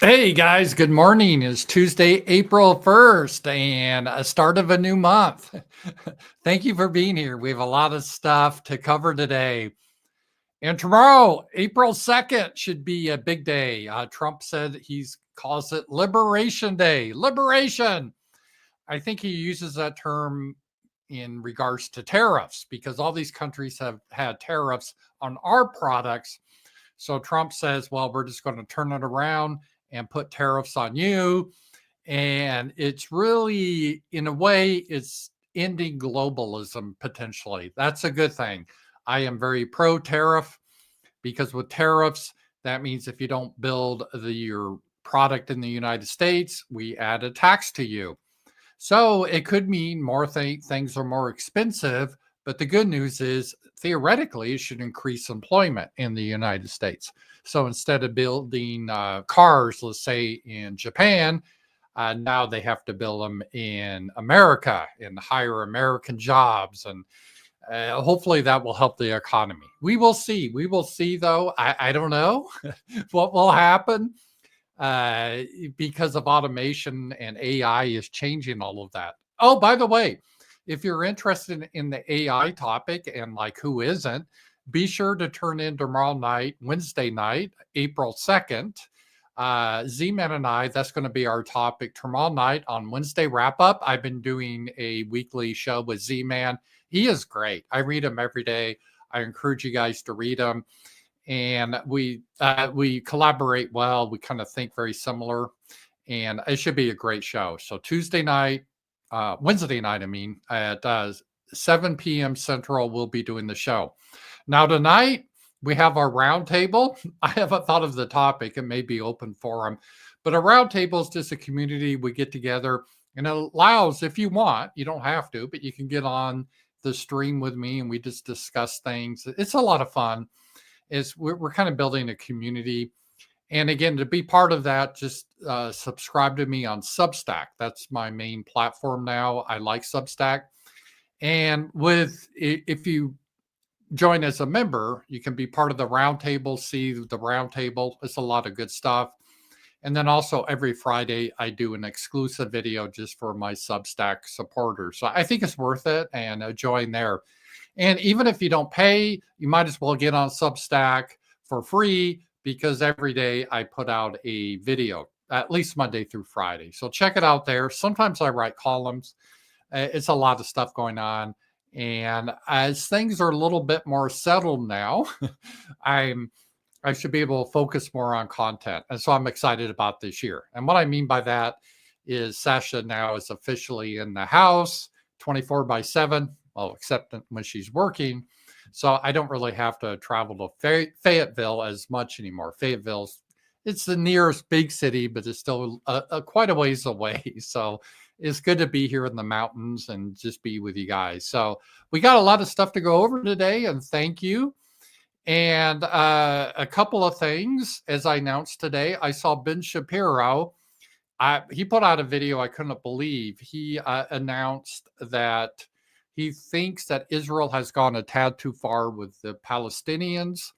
Hey guys, good morning. It's Tuesday, April 1st, and a start of a new month. Thank you for being here. We have a lot of stuff to cover today. And tomorrow, April 2nd, should be a big day. Trump said he calls it Liberation Day. Liberation. I think he uses that term in regards to tariffs because all these countries have had tariffs on our products. So Trump says, well, we're just going to turn it around and put tariffs on you. And it's really, in a way, it's ending globalism potentially. That's a good thing. I am very pro tariff because with tariffs, that means if you don't build your product in the United States, we add a tax to you. So it could mean more things are more expensive, but the good news is theoretically it should increase employment in the United States. So instead of building cars, let's say in Japan, now they have to build them in America and hire American jobs. And hopefully that will help the economy. We will see. We will see, though. I don't know what will happen uh, because of automation and AI is changing all of that. Oh, by the way, if you're interested in the AI topic and like who isn't, be sure to turn in tomorrow night, Wednesday night, April 2nd. Z-Man and I, that's going to be our topic tomorrow night on Wednesday wrap up. I've been doing a weekly show with Z-Man. He is great. I read him every day. I encourage you guys to read him, and we collaborate well. We kind of think very similar, and it should be a great show. So Tuesday night, Wednesday night, I mean, at 7 p.m. Central, we'll be doing the show. Now tonight we have our roundtable. I haven't thought of the topic; it may be open forum, but a roundtable is just a community we get together, and it allows, if you want, you don't have to, but you can get on the stream with me, and we just discuss things. It's a lot of fun. Is we're kind of building a community. And again, to be part of that, just subscribe to me on Substack. That's my main platform now. I like Substack. And if you join as a member, you can be part of the roundtable, see the roundtable. It's a lot of good stuff. And then also every Friday, I do an exclusive video just for my Substack supporters. So I think it's worth it, and join there. And even if you don't pay, you might as well get on Substack for free because every day I put out a video, at least Monday through Friday. So check it out there. Sometimes I write columns. It's a lot of stuff going on. And as things are a little bit more settled now, I should be able to focus more on content. And so I'm excited about this year. And what I mean by that is Sasha now is officially in the house 24/7. Well, except when she's working. So I don't really have to travel to Fayetteville as much anymore. It's the nearest big city, but it's still quite a ways away. So it's good to be here in the mountains and just be with you guys. So we got a lot of stuff to go over today, and thank you. And a couple of things, as I announced today, I saw Ben Shapiro. He put out a video I couldn't believe. He announced that he thinks that Israel has gone a tad too far with the Palestinians,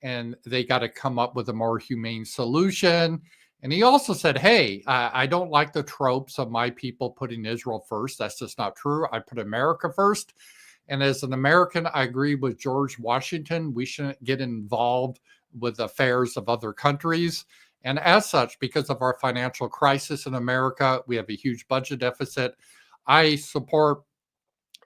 and they got to come up with a more humane solution. And he also said, hey, I don't like the tropes of my people putting Israel first. That's just not true. I put America first. And as an American, I agree with George Washington. We shouldn't get involved with affairs of other countries. And as such, because of our financial crisis in America, we have a huge budget deficit. I support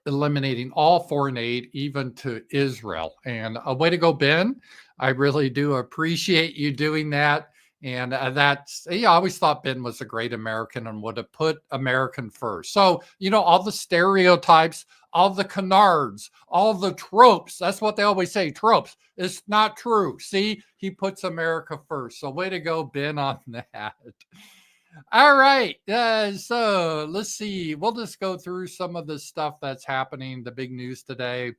eliminating all foreign aid, even to Israel. And a way to go, Ben. I really do appreciate you doing that. And I always thought Ben was a great American and would have put American first. So, all the stereotypes, all the canards, all the tropes. That's what they always say, tropes. It's not true. See, he puts America first. So way to go, Ben, on that. All right. So let's see. We'll just go through some of the stuff that's happening, the big news today.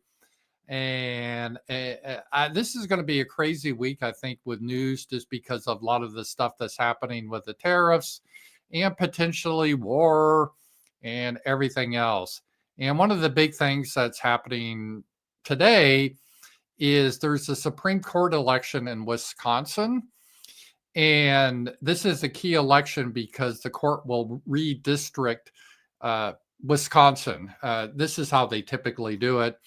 And this is going to be a crazy week, I think, with news, just because of a lot of the stuff that's happening with the tariffs and potentially war and everything else. And one of the big things that's happening today is there's a Supreme Court election in Wisconsin. And this is a key election because the court will redistrict Wisconsin. This is how they typically do it.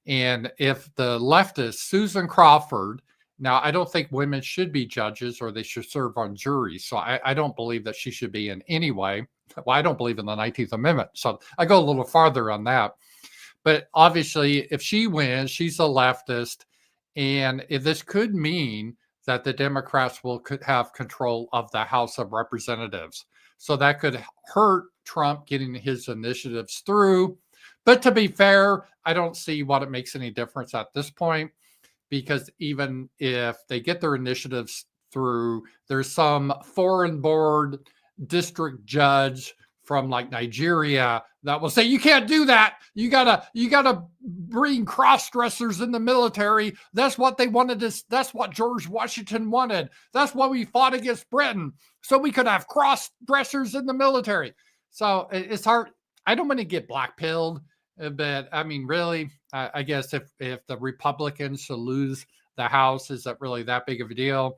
And if the leftist, Susan Crawford, now I don't think women should be judges or they should serve on juries. So I don't believe that she should be in any way. Well, I don't believe in the 19th Amendment. So I go a little farther on that. But obviously, if she wins, she's a leftist. And if this could mean that the Democrats will have control of the House of Representatives. So that could hurt Trump getting his initiatives through. But to be fair, I don't see what it makes any difference at this point, because even if they get their initiatives through, there's some foreign board district judge from like Nigeria that will say, you can't do that. You gotta bring cross-dressers in the military. That's what they wanted. That's what George Washington wanted. That's why we fought against Britain, so we could have cross-dressers in the military. So it's hard. I don't want to get black-pilled, but I mean, really, I guess if the Republicans should lose the House, is that really that big of a deal?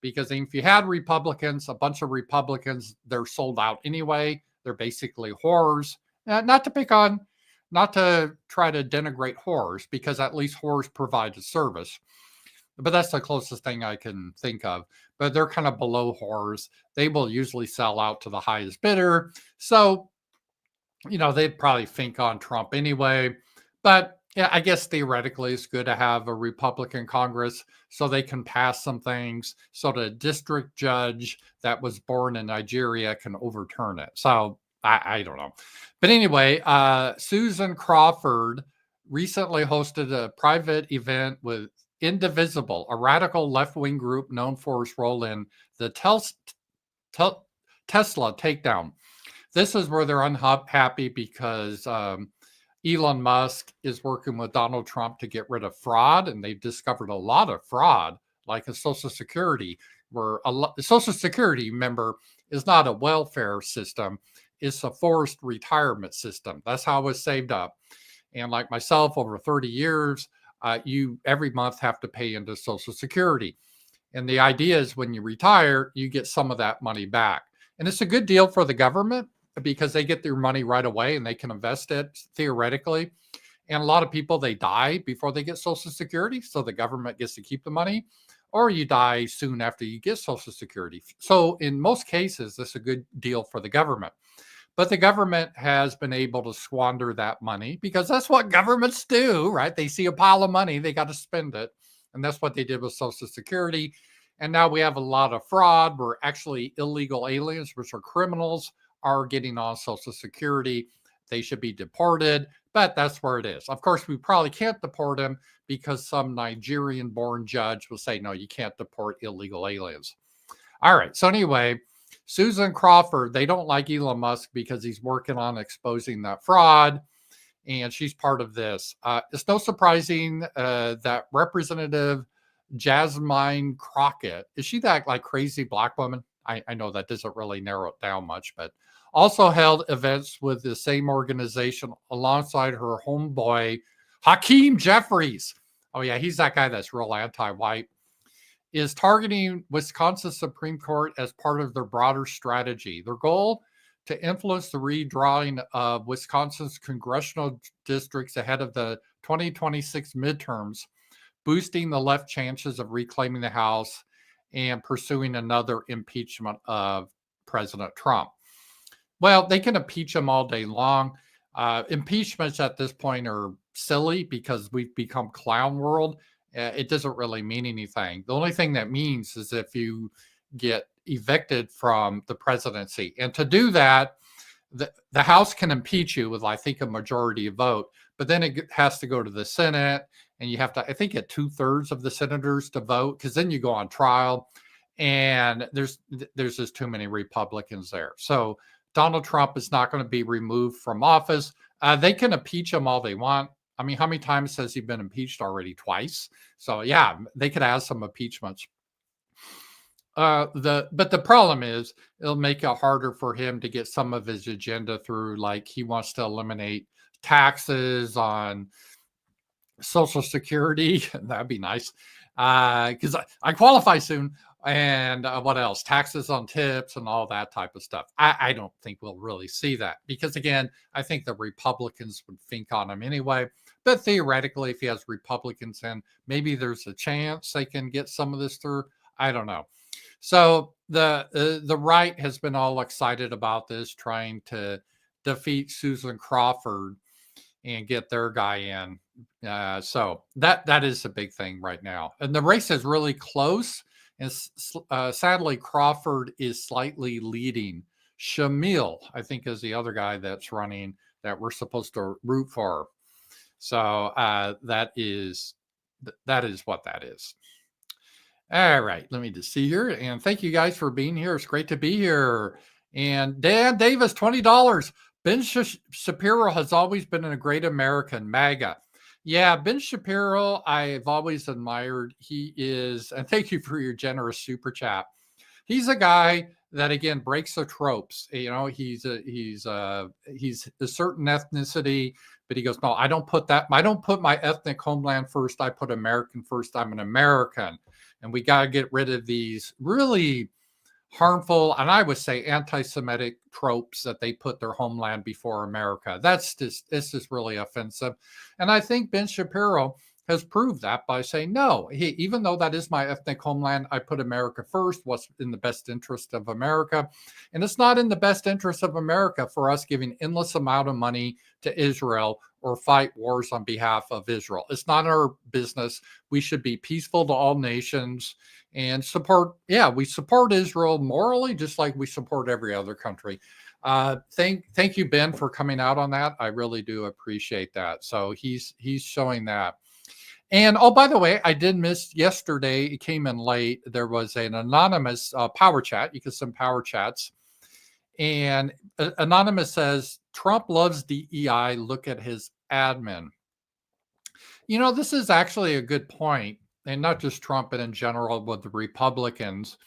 Because if you had Republicans, a bunch of Republicans, they're sold out anyway. They're basically whores. Not to try to denigrate whores, because at least whores provide a service. But that's the closest thing I can think of. But they're kind of below whores. They will usually sell out to the highest bidder. So, they'd probably think on Trump anyway. But yeah, I guess theoretically it's good to have a Republican Congress so they can pass some things so the district judge that was born in Nigeria can overturn it. So I don't know. But anyway, Susan Crawford recently hosted a private event with Indivisible, a radical left-wing group known for its role in the Tesla takedown. This is where they're unhappy because Elon Musk is working with Donald Trump to get rid of fraud, and they've discovered a lot of fraud, like a Social Security, where Social Security, remember, is not a welfare system. It's a forced retirement system. That's how it was saved up. And like myself, over 30 years, you every month have to pay into Social Security. And the idea is when you retire, you get some of that money back. And it's a good deal for the government because they get their money right away and they can invest it theoretically. And a lot of people, they die before they get Social Security. So the government gets to keep the money, or you die soon after you get Social Security. So in most cases, this is a good deal for the government. But the government has been able to squander that money because that's what governments do, right? They see a pile of money, they got to spend it. And that's what they did with Social Security. And now we have a lot of fraud where actually illegal aliens, which are criminals, are getting on Social Security. They should be deported, but that's where it is. Of course, we probably can't deport them because some Nigerian-born judge will say, no, you can't deport illegal aliens. All right. So anyway, Susan Crawford, they don't like Elon Musk because he's working on exposing that fraud, and she's part of this. It's no surprising that Representative Jasmine Crockett, is she that like crazy black woman? I know that doesn't really narrow it down much, but also held events with the same organization alongside her homeboy, Hakeem Jeffries. Oh yeah, he's that guy that's real anti-white. Is targeting Wisconsin Supreme Court as part of their broader strategy. Their goal, to influence the redrawing of Wisconsin's congressional districts ahead of the 2026 midterms, boosting the left chances of reclaiming the House and pursuing another impeachment of President Trump. Well, they can impeach him all day long. Impeachments at this point are silly because we've become clown world. It doesn't really mean anything. The only thing that means is if you get evicted from the presidency. And to do that, the House can impeach you with, I think, a majority vote, but then it has to go to the Senate, and you have to, I think, get 2/3 of the senators to vote, because then you go on trial, and there's just too many Republicans there. So Donald Trump is not going to be removed from office. They can impeach him all they want. I mean, how many times has he been impeached already? Twice. So yeah, they could add some impeachments. But the problem is it'll make it harder for him to get some of his agenda through. Like he wants to eliminate taxes on Social Security. That'd be nice. Because I qualify soon. And what else? Taxes on tips and all that type of stuff. I don't think we'll really see that because, again, I think the Republicans would think on him anyway. But theoretically, if he has Republicans in, maybe there's a chance they can get some of this through. I don't know. So the right has been all excited about this, trying to defeat Susan Crawford and get their guy in. So that is a big thing right now, and the race is really close. And sadly, Crawford is slightly leading. Shamil, I think, is the other guy that's running that we're supposed to root for. So that is what that is. All right, let me just see here. And thank you guys for being here. It's great to be here. And Dan Davis, $20. Ben Shapiro has always been a great American, MAGA. Yeah, Ben Shapiro, I've always admired. He is, and thank you for your generous super chat. He's a guy that, again, breaks the tropes. You know, he's a certain ethnicity, but he goes, no, I don't put my ethnic homeland first. I put American first. I'm an American. And we got to get rid of these really harmful, and I would say anti-Semitic tropes that they put their homeland before America. It's just really offensive. And I think Ben Shapiro has proved that by saying, no, even though that is my ethnic homeland, I put America first, what's in the best interest of America. And it's not in the best interest of America for us giving endless amount of money to Israel or fight wars on behalf of Israel. It's not our business. We should be peaceful to all nations and we support Israel morally, just like we support every other country. Thank you, Ben, for coming out on that. I really do appreciate that. So he's showing that. And oh, by the way, I did miss yesterday. It came in late. There was an anonymous power chat. You can send power chats. And anonymous says, Trump loves DEI. Look at his admin. You know, this is actually a good point. And not just Trump, but in general with the Republicans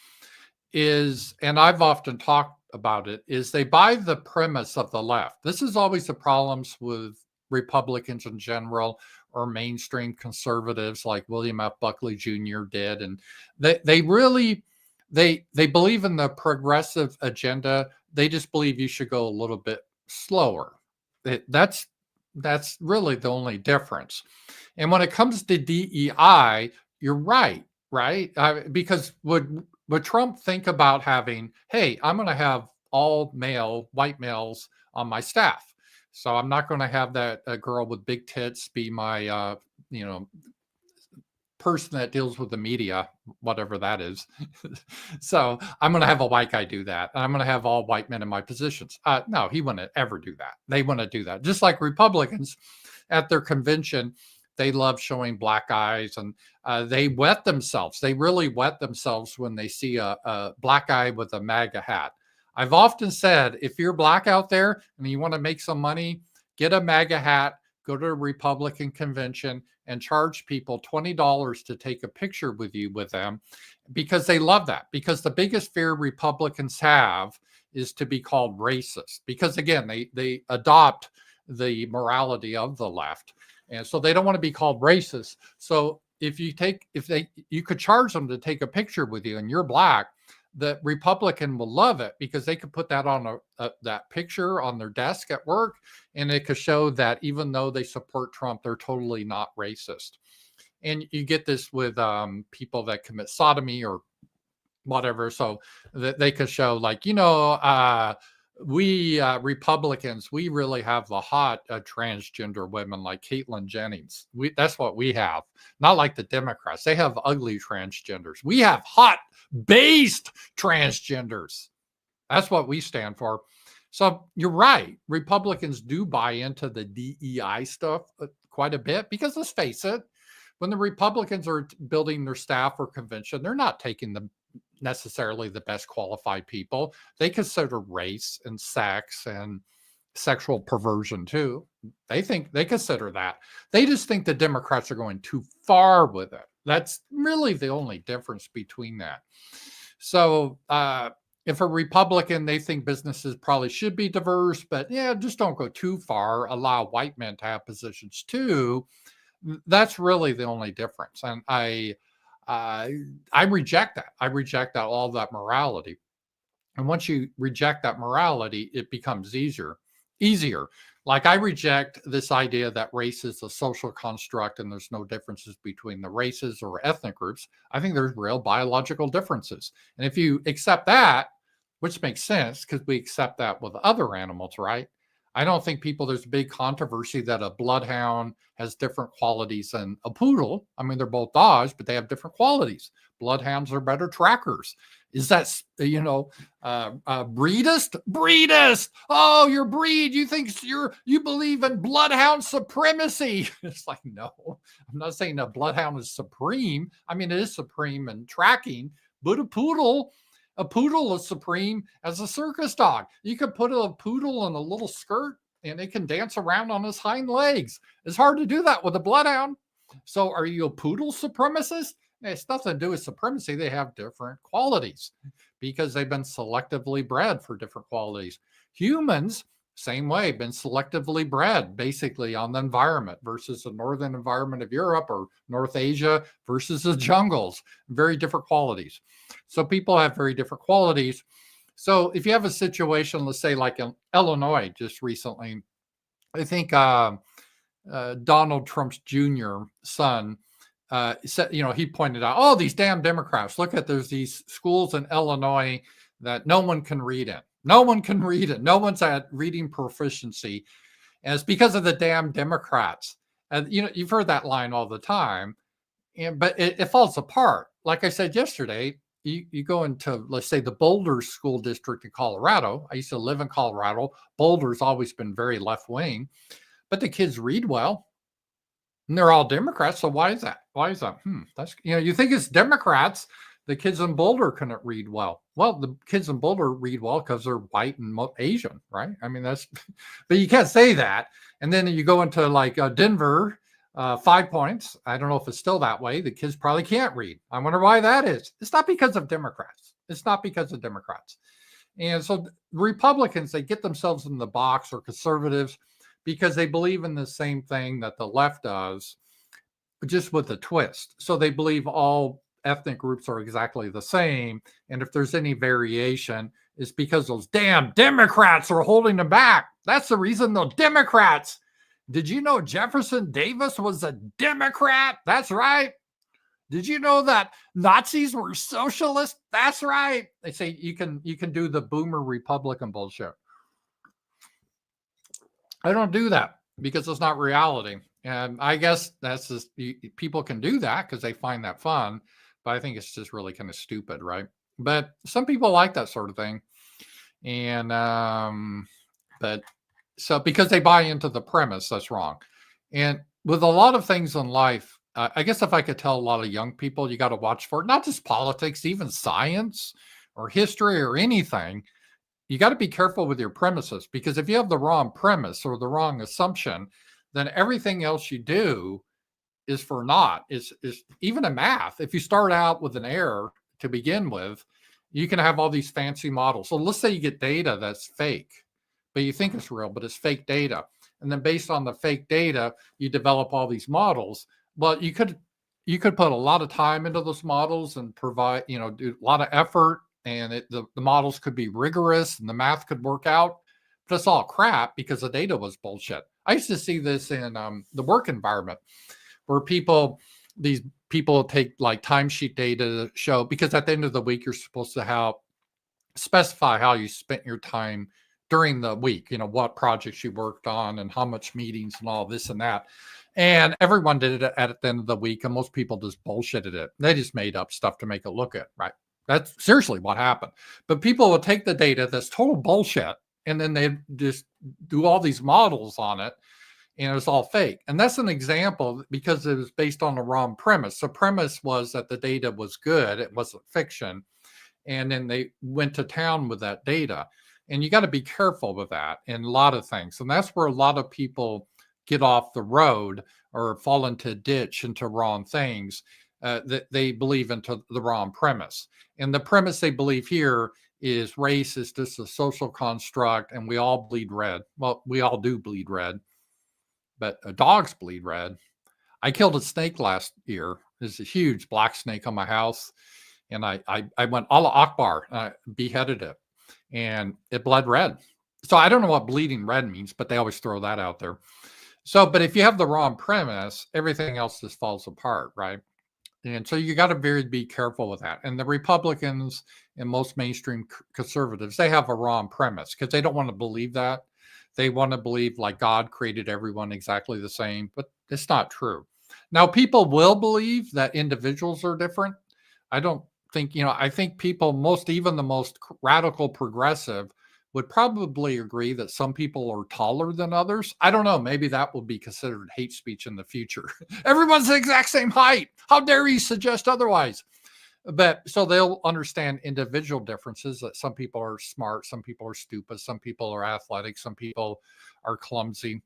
and I've often talked about it, is they buy the premise of the left. This is always the problems with Republicans in general, or mainstream conservatives like William F. Buckley Jr. did. And they really believe in the progressive agenda. They just believe you should go a little bit slower. That's really the only difference. And when it comes to DEI, you're right? Because would Trump think about having, hey, I'm going to have all male, white males on my staff. So I'm not going to have that girl with big tits be my, person that deals with the media, whatever that is. So I'm going to have a white guy do that. And I'm going to have all white men in my positions. No, he wouldn't ever do that. They want to do that. Just like Republicans at their convention, they love showing black guys, and they wet themselves. They really wet themselves when they see a black guy with a MAGA hat. I've often said, if you're black out there and you want to make some money, get a MAGA hat, go to a Republican convention and charge people $20 to take a picture with you with them, because they love that. Because the biggest fear Republicans have is to be called racist, because again, they adopt the morality of the left. And so they don't want to be called racist. So you could charge them to take a picture with you and you're black, the Republican will love it, because they could put that on that picture on their desk at work, and it could show that even though they support Trump, they're totally not racist. And you get this with people that commit sodomy or whatever, so that they could show, like, we Republicans, we really have the hot transgender women like Caitlyn Jennings. That's what we have. Not like the Democrats. They have ugly transgenders. We have hot based transgenders. That's what we stand for. So you're right. Republicans do buy into the DEI stuff quite a bit, because let's face it, when the Republicans are building their staff or convention, they're not taking necessarily the best qualified people. They consider race and sex and sexual perversion too. They consider that. They just think the Democrats are going too far with it. That's really the only difference between that. So if a Republican, they think businesses probably should be diverse, but yeah, just don't go too far. Allow white men to have positions too. That's really the only difference. And I reject that. I reject that, all that morality. And once you reject that morality, it becomes easier. Like I reject this idea that race is a social construct and there's no differences between the races or ethnic groups. I think there's real biological differences. And if you accept that, which makes sense because we accept that with other animals, right? I don't think there's a big controversy that a bloodhound has different qualities than a poodle. I mean, they're both dogs, but they have different qualities. Bloodhounds are better trackers. Is that, breedist? Breedist. Oh, your breed. You believe in bloodhound supremacy. It's like, no, I'm not saying a bloodhound is supreme. I mean, it is supreme in tracking, but a poodle is supreme as a circus dog. You could put a poodle in a little skirt and it can dance around on his hind legs. It's hard to do that with a bloodhound. So are you a poodle supremacist? It's nothing to do with supremacy. They have different qualities because they've been selectively bred for different qualities. Humans, same way, been selectively bred basically on the environment versus the northern environment of Europe or North Asia versus the jungles. Very different qualities. So people have very different qualities. So if you have a situation, let's say like in Illinois just recently, I think Donald Trump's Jr. son said, he pointed out, oh, these damn Democrats, look at, there's these schools in Illinois that no one can read in. No one can read it. No one's at reading proficiency. And it's because of the damn Democrats. And, you've heard that line all the time. But it falls apart. Like I said yesterday, you go into, let's say, the Boulder School District in Colorado. I used to live in Colorado. Boulder's always been very left-wing. But the kids read well. And they're all Democrats. So why is that? That's, you think it's Democrats. The kids in Boulder couldn't read well. Well, the kids in Boulder read well because they're white and Asian, right? I mean, but you can't say that. And then you go into like Denver, 5 Points. I don't know if it's still that way. The kids probably can't read. I wonder why that is. It's not because of Democrats. And so Republicans, they get themselves in the box, or conservatives, because they believe in the same thing that the left does, just with a twist. So they believe all ethnic groups are exactly the same. And if there's any variation, it's because those damn Democrats are holding them back. That's the reason they're Democrats. Did you know Jefferson Davis was a Democrat? That's right. Did you know that Nazis were socialists? That's right. They say you can do the boomer Republican bullshit. I don't do that because it's not reality. And I guess that's just, people can do that because they find that fun. But I think it's just really kind of stupid, right? But some people like that sort of thing. And, but so because they buy into the premise, that's wrong. And with a lot of things in life, I guess if I could tell a lot of young people, you got to watch for it, not just politics, even science or history or anything. You got to be careful with your premises, because if you have the wrong premise or the wrong assumption, then everything else you do is for naught. Is even in math. If you start out with an error to begin with, you can have all these fancy models. So let's say you get data that's fake, but you think it's real, but it's fake data. And then based on the fake data, you develop all these models. Well, you could put a lot of time into those models and provide, do a lot of effort, and the models could be rigorous and the math could work out, but it's all crap because the data was bullshit. I used to see this in the work environment, where these people take like timesheet data to show, because at the end of the week, you're supposed to specify how you spent your time during the week, what projects you worked on and how much meetings and all this and that. And everyone did it at the end of the week, and most people just bullshitted it. They just made up stuff to make it look good, right? That's seriously what happened. But people will take the data that's total bullshit, and then they just do all these models on it, and it's all fake. And that's an example because it was based on the wrong premise. The premise was that the data was good. It wasn't fiction. And then they went to town with that data. And you got to be careful with that in a lot of things. And that's where a lot of people get off the road or fall into a ditch, into wrong things, that they believe into the wrong premise. And the premise they believe here is race is just a social construct and we all bleed red. Well, we all do bleed red, but dogs bleed red. I killed a snake last year there's a huge black snake on my house. And I went Allah Akbar, beheaded it, and it bled red. So I don't know what bleeding red means, but they always throw that out there. So, but if you have the wrong premise, everything else just falls apart, right? And so you got to be careful with that. And the Republicans and most mainstream conservatives, they have a wrong premise because they don't want to believe that. They want to believe like God created everyone exactly the same, but it's not true. Now, people will believe that individuals are different. I don't think, I think people, even the most radical progressive, would probably agree that some people are taller than others. I don't know. Maybe that will be considered hate speech in the future. Everyone's the exact same height. How dare you suggest otherwise? But so they'll understand individual differences, that some people are smart, some people are stupid, some people are athletic, some people are clumsy.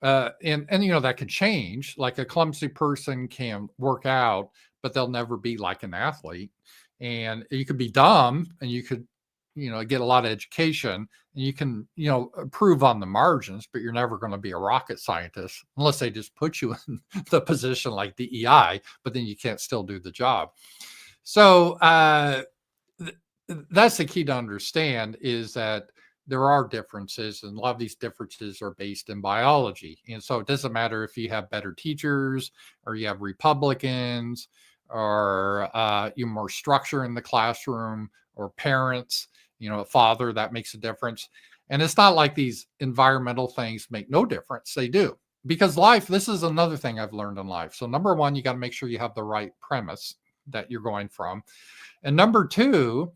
And that could change. Like a clumsy person can work out, but they'll never be like an athlete. And you could be dumb and you could get a lot of education, and you can improve on the margins, but you're never going to be a rocket scientist unless they just put you in the position like DEI, but then you can't still do the job. So that's the key to understand, is that there are differences, and a lot of these differences are based in biology. And so it doesn't matter if you have better teachers or you have Republicans or you more structure in the classroom or parents, a father, that makes a difference. And it's not like these environmental things make no difference. They do. Because life, this is another thing I've learned in life. So number one, you got to make sure you have the right premise that you're going from. And number two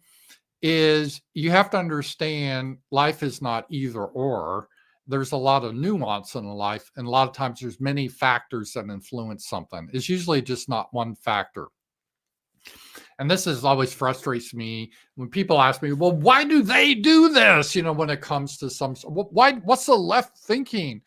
is you have to understand life is not either or. There's a lot of nuance in life. And a lot of times there's many factors that influence something. It's usually just not one factor. And this is always frustrates me when people ask me, well, why do they do this? When it comes to what's the left thinking?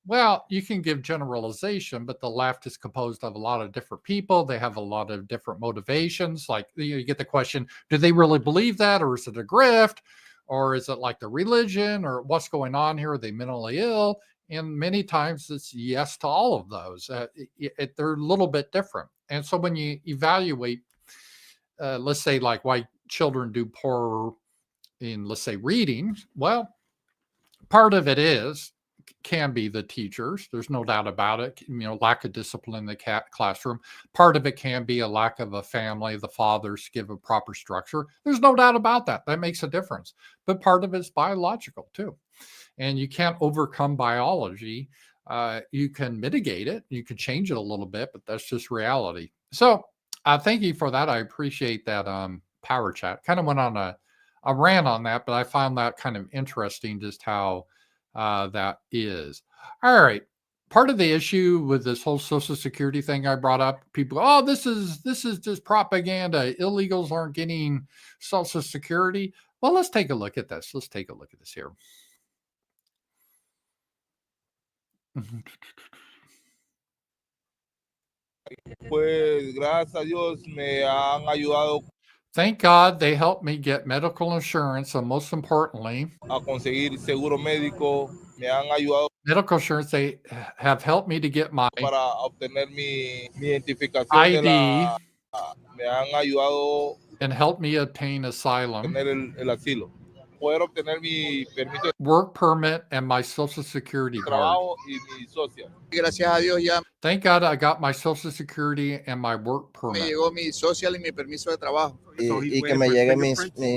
Well, you can give generalization, but the left is composed of a lot of different people. They have a lot of different motivations. Like you get the question, do they really believe that? Or is it a grift? Or is it like the religion? Or what's going on here? Are they mentally ill? And many times it's yes to all of those. They're a little bit different. And so when you evaluate, let's say like why children do poor in, let's say, reading, well, part of it can be the teachers. There's no doubt about it. Lack of discipline in the classroom. Part of it can be a lack of a family, the fathers give a proper structure. There's no doubt about that. That makes a difference. But part of it's biological too. And you can't overcome biology. You can mitigate it. You can change it a little bit, but that's just reality. So thank you for that. I appreciate that power chat. Kind of went on a rant on that, but I found that kind of interesting, just how that is. All right. Part of the issue with this whole Social Security thing I brought up, people, oh, this is just propaganda. Illegals aren't getting Social Security. Well, let's take a look at this. Let's take a look at this here. Pues gracias a Dios me han ayudado. Thank God they helped me get medical insurance, and most importantly, a conseguir seguro médico. Me han ayudado. Medical insurance, they have helped me to get my para obtener mi identificación ID, me han ayudado and helped me obtain asylum, obtener el asilo. Poder obtener mi permiso work permit, and my Social Security de card. trabajo y mi social. Gracias a Dios ya Thank God I got my Social Security and my work me permit. llegó mi social y mi permiso de trabajo. Y que me llegue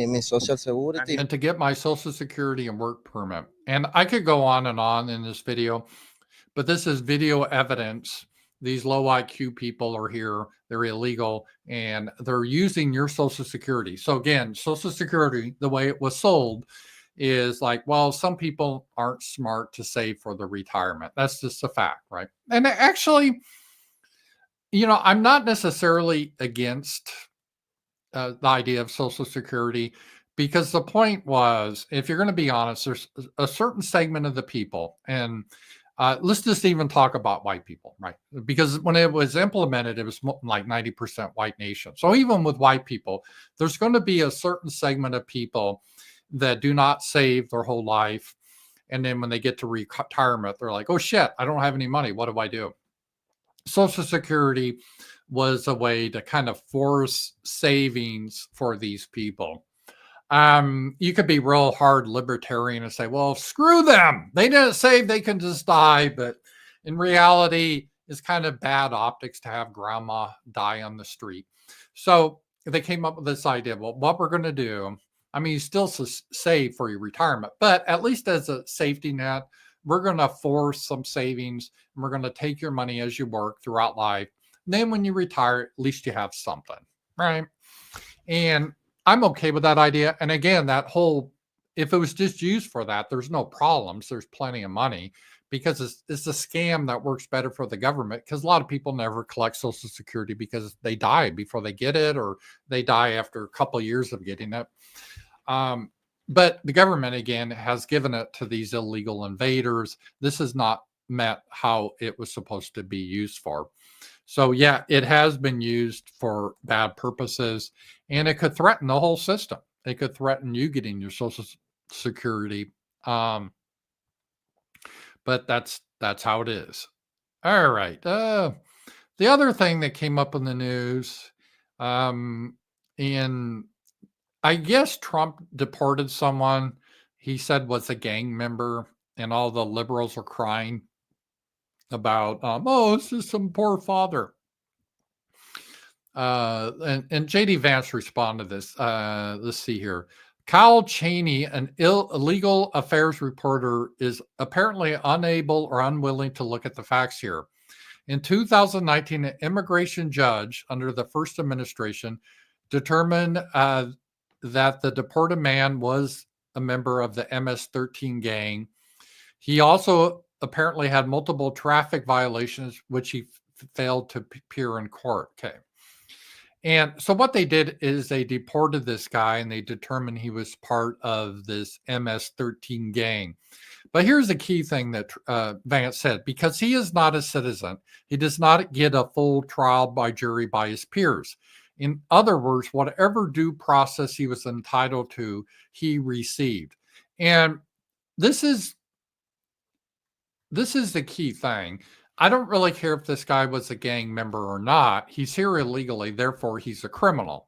mi Social Security. And to get my Social Security and work permit. And I could go on in this video, but this is video evidence. These low IQ people are here. They're illegal, and they're using your Social Security. So again, Social Security, the way it was sold is like, well, some people aren't smart to save for the retirement. That's just a fact, right? And actually, I'm not necessarily against the idea of Social Security, because the point was, if you're going to be honest, there's a certain segment of the people, and let's just even talk about white people, right? Because when it was implemented, it was like 90% white nation. So even with white people, there's going to be a certain segment of people that do not save their whole life. And then when they get to retirement, they're like, oh shit, I don't have any money. What do I do? Social Security was a way to kind of force savings for these people. You could be real hard libertarian and say, well, screw them. They didn't save, they can just die. But in reality, it's kind of bad optics to have grandma die on the street. So they came up with this idea. Well, what we're going to do, I mean, you still save for your retirement, but at least as a safety net, we're going to force some savings and we're going to take your money as you work throughout life. And then when you retire, at least you have something, right? And I'm okay with that idea. And again, that whole, if it was just used for that, there's no problems. There's plenty of money because it's a scam that works better for the government because a lot of people never collect Social Security because they die before they get it or they die after a couple of years of getting it. But the government, again, has given it to these illegal invaders. This is not met how it was supposed to be used for. So, yeah, it has been used for bad purposes, and it could threaten the whole system. It could threaten you getting your Social Security. But that's how it is. All right. The other thing that came up in the news, in I guess Trump deported someone he said was a gang member, and all the liberals are crying about, oh, it's just some poor father. And J.D. Vance responded to this. Let's see here. Kyle Cheney, an illegal affairs reporter, is apparently unable or unwilling to look at the facts here. In 2019, an immigration judge under the first administration determined that the deported man was a member of the MS-13 gang. He also apparently had multiple traffic violations, which he failed to appear in court. Okay. And so what they did is they deported this guy and they determined he was part of this MS-13 gang. But here's the key thing that Vance said. Because he is not a citizen, he does not get a full trial by jury by his peers. In other words, whatever due process he was entitled to, he received. And this is the key thing. I don't really care if this guy was a gang member or not. He's here illegally, therefore he's a criminal.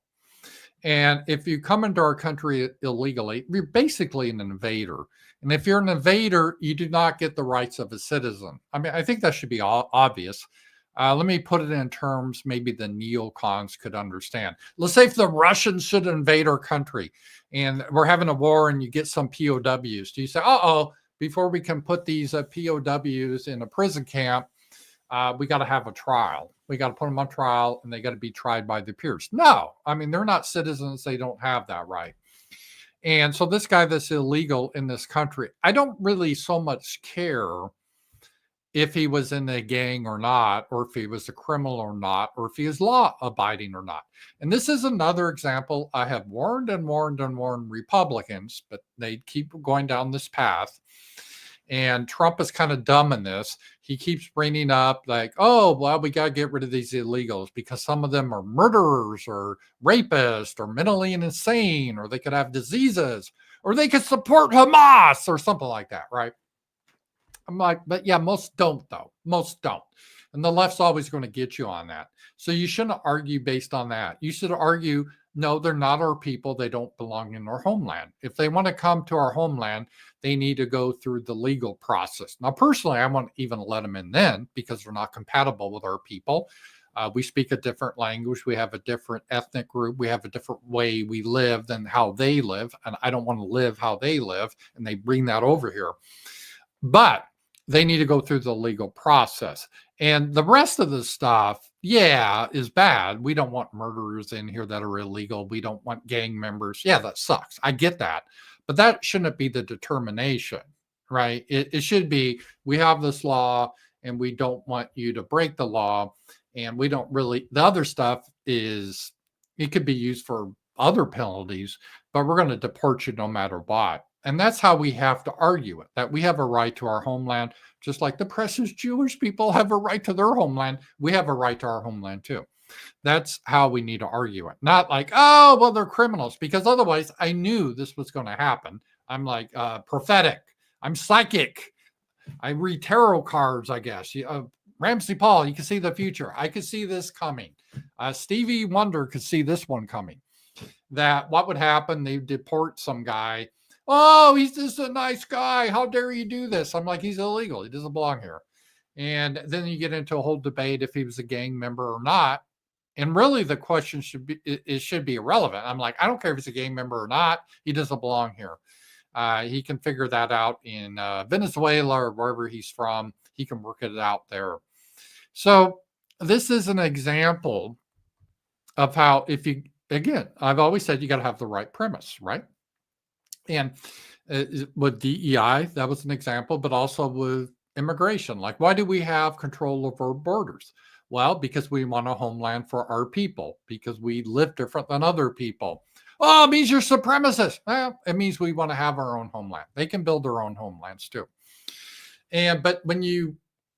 And if you come into our country illegally, you're basically an invader. And if you're an invader, you do not get the rights of a citizen. I mean, I think that should be obvious. Let me put it in terms maybe the neocons could understand. Let's say if the Russians should invade our country and we're having a war and you get some POWs. Do you say, before we can put these POWs in a prison camp, we got to have a trial. We got to put them on trial and they got to be tried by their peers. No, I mean, they're not citizens. They don't have that right. And so this guy that's illegal in this country, I don't really so much care if he was in a gang or not, or if he was a criminal or not, or if he is law abiding or not. And this is another example. I have warned and warned and warned Republicans, but they keep going down this path. And Trump is kind of dumb in this. He keeps bringing up like, oh, well, we got to get rid of these illegals because some of them are murderers or rapists or mentally insane, or they could have diseases, or they could support Hamas or something like that, right? I'm like, but yeah, most don't though. Most don't. And the left's always going to get you on that. So you shouldn't argue based on that. You should argue, no, they're not our people. They don't belong in our homeland. If they want to come to our homeland, they need to go through the legal process. Now, personally, I won't even let them in then because they're not compatible with our people. We speak a different language. We have a different ethnic group. We have a different way we live than how they live. And I don't want to live how they live. And they bring that over here. But they need to go through the legal process. And the rest of the stuff, yeah, is bad. We don't want murderers in here that are illegal. We don't want gang members. Yeah, that sucks. I get that. But that shouldn't be the determination, right? It should be, we have this law and we don't want you to break the law. And we don't really, the other stuff is, it could be used for other penalties, but we're going to deport you no matter what. And that's how we have to argue it, that we have a right to our homeland, just like the precious Jewish people have a right to their homeland. We have a right to our homeland too. That's how we need to argue it. Not like, oh, well, they're criminals, because otherwise I knew this was going to happen. I'm like prophetic. I'm psychic. I read tarot cards, I guess. RAMZPAUL, you can see the future. I could see this coming. Stevie Wonder could see this one coming. That what would happen? They deport some guy. Oh, he's just a nice guy. How dare you do this? I'm like, he's illegal. He doesn't belong here. And then you get into a whole debate if he was a gang member or not. And really, the question should be, it should be irrelevant. I'm like, I don't care if he's a gang member or not. He doesn't belong here. He can figure that out in Venezuela or wherever he's from. He can work it out there. So this is an example of how, if you, again, I've always said you got to have the right premise, right? And with DEI, that was an example, but also with immigration. Like, why do we have control of our borders? Well, because we want a homeland for our people, because we live different than other people. Oh, it means you're supremacist. Well, it means we want to have our own homeland. They can build their own homelands too. But when you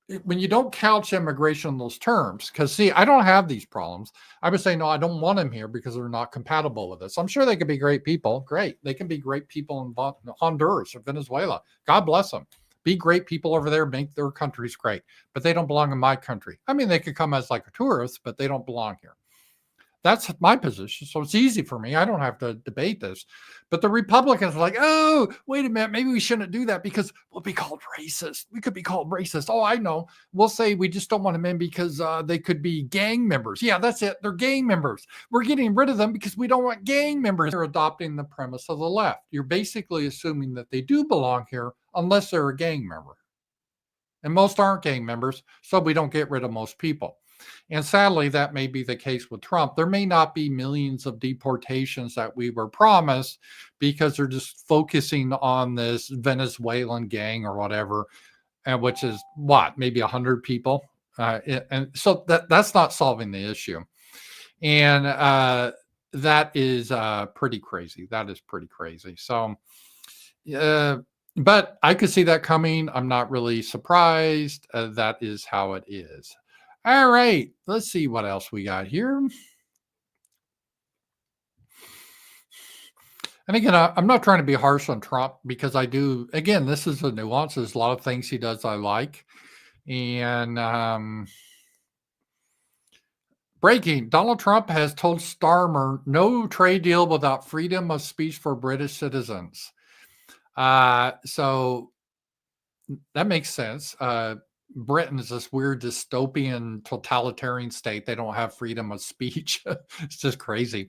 don't couch immigration in those terms, because see, I don't have these problems. I would say, no, I don't want them here because they're not compatible with us. I'm sure they could be great people. Great. They can be great people in Honduras or Venezuela. God bless them. Be great people over there, make their countries great, but they don't belong in my country. I mean, they could come as like a tourist, but they don't belong here. That's my position. So it's easy for me. I don't have to debate this. But the Republicans are like, oh, wait a minute. Maybe we shouldn't do that because we'll be called racist. We could be called racist. Oh, I know. We'll say we just don't want them in because they could be gang members. Yeah, that's it. They're gang members. We're getting rid of them because we don't want gang members. They're adopting the premise of the left. You're basically assuming that they do belong here unless they're a gang member. And most aren't gang members, so we don't get rid of most people. And sadly, that may be the case with Trump. There may not be millions of deportations that we were promised because they're just focusing on this Venezuelan gang or whatever, which is what, maybe 100 people. And so that's not solving the issue. And that is pretty crazy. That is pretty crazy. So, but I could see that coming. I'm not really surprised. That is how it is. All right, let's see what else we got here. And again, I'm not trying to be harsh on Trump because I do. Again, this is a nuance. There's a lot of things he does I like. And breaking, Donald Trump has told Starmer no trade deal without freedom of speech for British citizens. So that makes sense. Britain is this weird dystopian totalitarian state. They don't have freedom of speech. It's just crazy.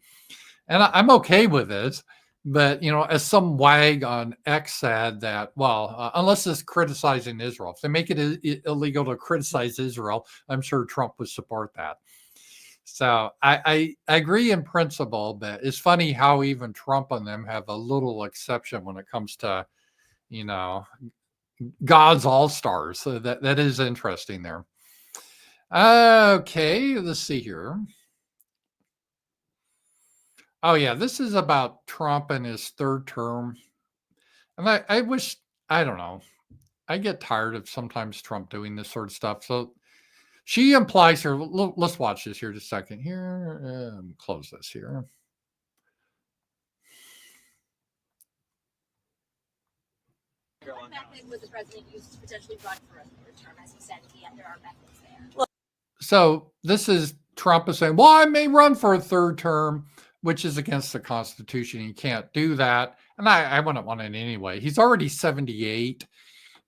And I'm okay with this. But, you know, as some wag on X said that, well, unless it's criticizing Israel, if they make it illegal to criticize Israel, I'm sure Trump would support that. So I agree in principle, but it's funny how even Trump and them have a little exception when it comes to, you know, God's all-stars. So that is interesting there. Okay, let's see here. Oh, yeah, this is about Trump and his third term. And I wish, I don't know, I get tired of sometimes Trump doing this sort of stuff. So she implies here, let's watch this here just a second here. Close this here. What method would the president use to potentially run for a third term? As he said, there are methods there. So this is Trump is saying, well, I may run for a third term, which is against the Constitution. You can't do that. And I wouldn't want it anyway. He's already 78.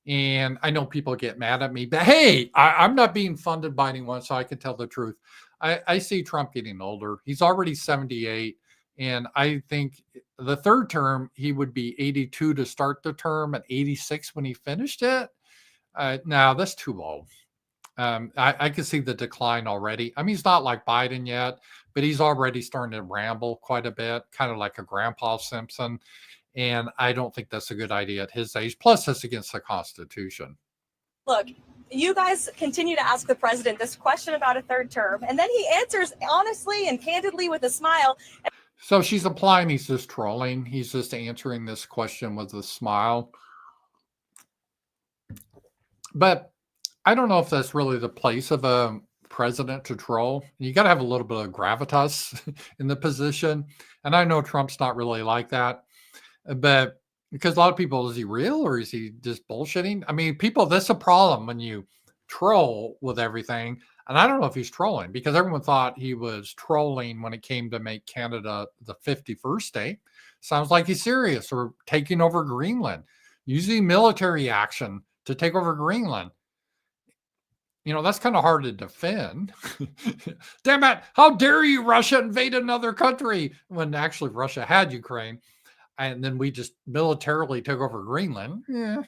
And I know people get mad at me, but hey, I'm not being funded by anyone, so I can tell the truth. I see Trump getting older. He's already 78. And I think the third term, he would be 82 to start the term and 86 when he finished it. Now, that's too old. I can see the decline already. I mean, he's not like Biden yet, but he's already starting to ramble quite a bit, kind of like a Grandpa Simpson. And I don't think that's a good idea at his age. Plus, that's against the Constitution. Look, you guys continue to ask the president this question about a third term, and then he answers honestly and candidly with a smile. So she's implying he's just trolling. He's just answering this question with a smile. But I don't know if that's really the place of a president to troll. You got to have a little bit of gravitas in the position. And I know Trump's not really like that. But because a lot of people, is he real or is he just bullshitting? I mean, people, that's a problem when you troll with everything. And I don't know if he's trolling, because everyone thought he was trolling when it came to make Canada the 51st state. Sounds like he's serious, or taking over Greenland, using military action to take over Greenland. That's kind of hard to defend. Damn it. How dare you, Russia, invade another country, when actually Russia had Ukraine. And then we just militarily took over Greenland. Yeah.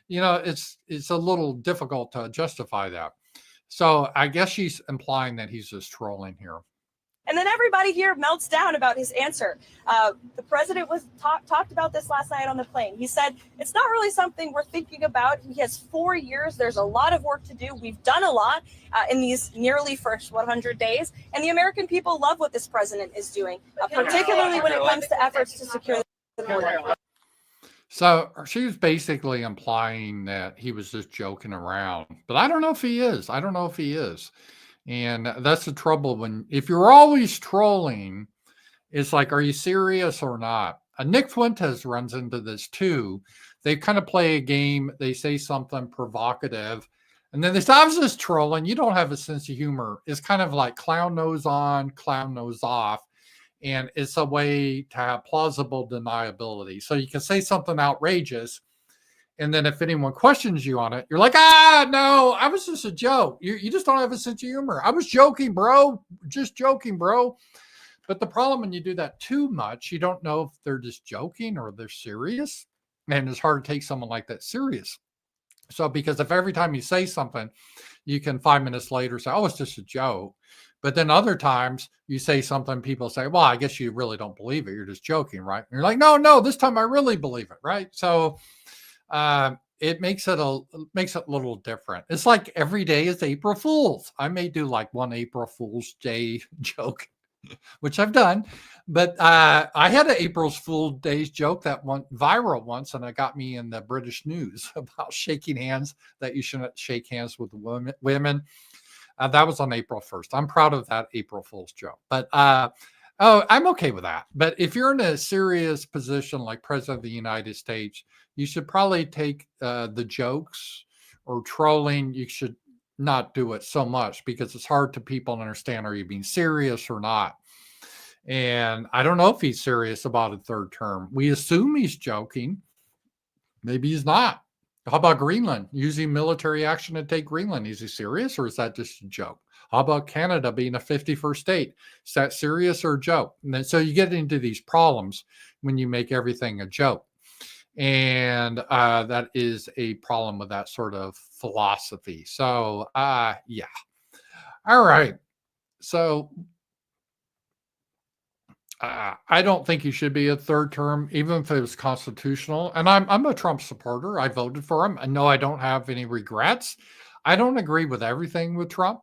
It's a little difficult to justify that. So I guess she's implying that he's just trolling here. And then everybody here melts down about his answer. The president was talked about this last night on the plane. He said, it's not really something we're thinking about. He has 4 years. There's a lot of work to do. We've done a lot in these nearly first 100 days. And the American people love what this president is doing, particularly when it comes to efforts to secure the border. So she was basically implying that he was just joking around. But I don't know if he is. And that's the trouble if you're always trolling, it's like, are you serious or not? Nick Fuentes runs into this too. They kind of play a game. They say something provocative, and then they say, I was just trolling. You don't have a sense of humor. It's kind of like clown nose on, clown nose off. And it's a way to have plausible deniability. So you can say something outrageous, and then if anyone questions you on it, you're like, no, I was just a joke. You just don't have a sense of humor. I was joking, bro. Just joking, bro. But the problem when you do that too much, you don't know if they're just joking or they're serious. And it's hard to take someone like that serious. So because if every time you say something, you can 5 minutes later say, oh, it's just a joke. But then other times you say something, people say, well, I guess you really don't believe it. You're just joking, right? And you're like, no, this time I really believe it, right? So it makes it a little different. It's like every day is April Fool's. I may do like one April Fool's Day joke, which I've done. But I had an April Fool's Day joke that went viral once, and it got me in the British news about shaking hands, that you shouldn't shake hands with women. That was on April 1st. I'm proud of that April Fool's joke. But I'm okay with that. But if you're in a serious position like President of the United States, you should probably take the jokes or trolling. You should not do it so much, because it's hard to people to understand, are you being serious or not? And I don't know if he's serious about a third term. We assume he's joking. Maybe he's not. How about Greenland? Using military action to take Greenland. Is he serious, or is that just a joke? How about Canada being a 51st state? Is that serious or a joke? And then, so you get into these problems when you make everything a joke. And that is a problem with that sort of philosophy. So, yeah. All right. So, I don't think he should be a third term, even if it was constitutional. And I'm a Trump supporter. I voted for him. And no, I don't have any regrets. I don't agree with everything with Trump,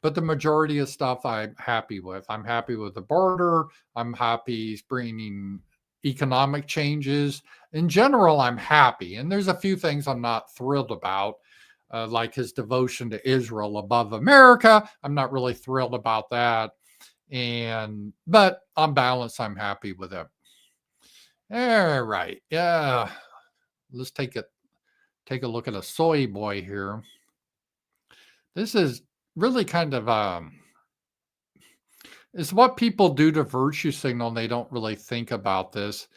but the majority of stuff I'm happy with. I'm happy with the border. I'm happy he's bringing economic changes. In general, I'm happy. And there's a few things I'm not thrilled about, like his devotion to Israel above America. I'm not really thrilled about that. But on balance, I'm happy with it. All right. Yeah. Let's take a look at a soy boy here. This is really kind of it's what people do to virtue signal, and they don't really think about this.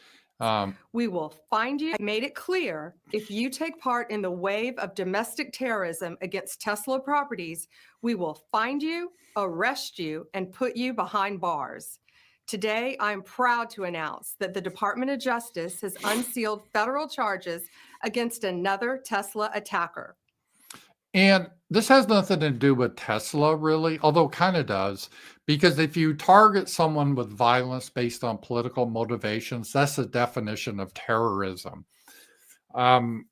We will find you. I made it clear, if you take part in the wave of domestic terrorism against Tesla properties, we will find you, arrest you, and put you behind bars. Today, I'm proud to announce that the Department of Justice has unsealed federal charges against another Tesla attacker. And this has nothing to do with Tesla, really, although it kind of does, because if you target someone with violence based on political motivations, that's the definition of terrorism. And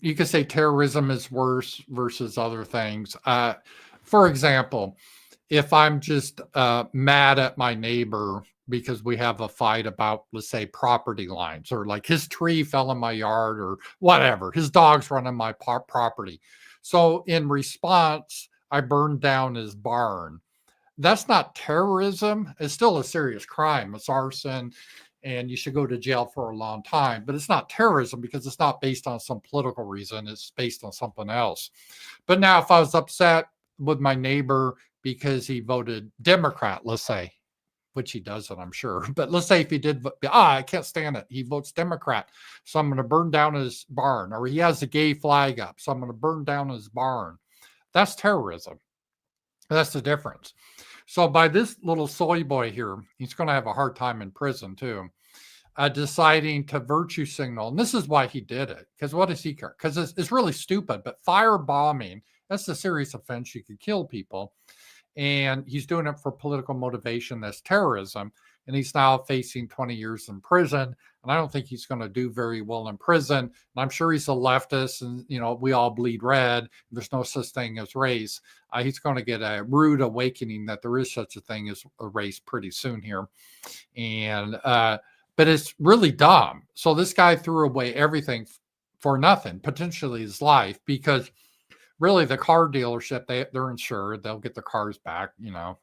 you could say terrorism is worse versus other things. For example, if I'm just mad at my neighbor because we have a fight about, let's say, property lines, or like his tree fell in my yard, or whatever, his dog's running my property. So in response, I burned down his barn. That's not terrorism. It's still a serious crime. It's arson. and you should go to jail for a long time. But it's not terrorism because it's not based on some political reason. It's based on something else. But now if I was upset with my neighbor because he voted Democrat, let's say, which he doesn't, I'm sure. But let's say if he did, I can't stand it. He votes Democrat, so I'm going to burn down his barn. Or he has a gay flag up, so I'm going to burn down his barn. That's terrorism. That's the difference. So by this little soy boy here, he's going to have a hard time in prison too, deciding to virtue signal. And this is why he did it. Because what does he care? Because it's really stupid. But firebombing, that's a serious offense. You could kill people. And he's doing it for political motivation. That's terrorism. And he's now facing 20 years in prison. And I don't think he's going to do very well in prison. And I'm sure he's a leftist and, we all bleed red. There's no such thing as race. He's going to get a rude awakening that there is such a thing as a race pretty soon here. And, but it's really dumb. So this guy threw away everything for nothing, potentially his life, because really the car dealership, they're insured. They'll get the cars back.